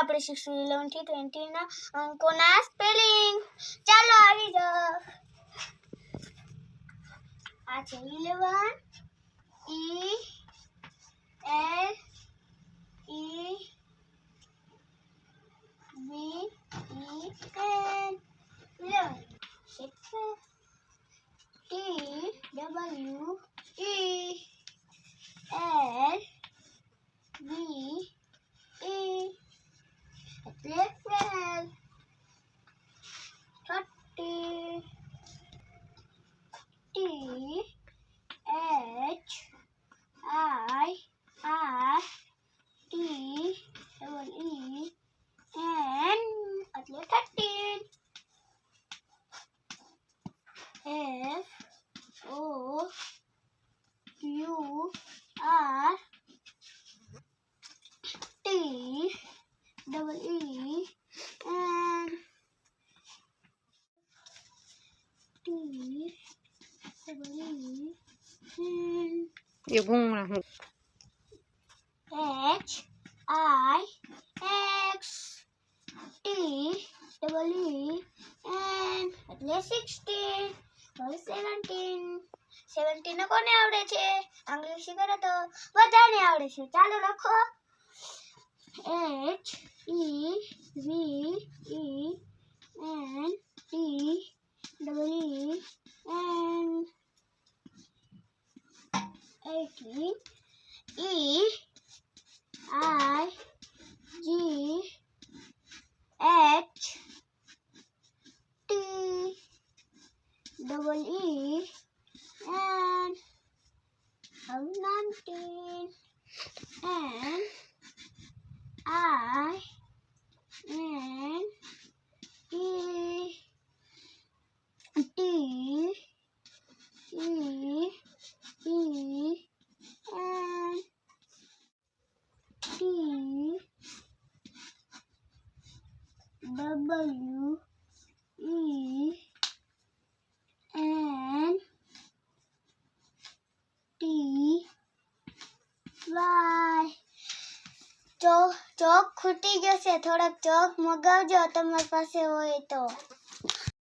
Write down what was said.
આપણે શીખશું 11 થી 20 ના અંકોના સ્પેલિંગ. ચાલો આવી જાઓ. આ છે 11 E L E V E N 11. T W E L V E એટલે 12. 30 T H I R T double E N એટલે 13. F O U R T double E N T double E N ये घूमना हूँ H I X T double E N એટલે 16. હવે 17 ને કોને આવડે છે? અંગ્રેજી કરો તો બધાને આવડે છે. ચાલો લખો. H E V E N T double E N 18 E I G H T double E N 19 N I N E T E E N T W E N T Y. ચોક ખૂટી ગયો છે. થોડોક ચોક મગાવજો તમારી પાસે હોય તો.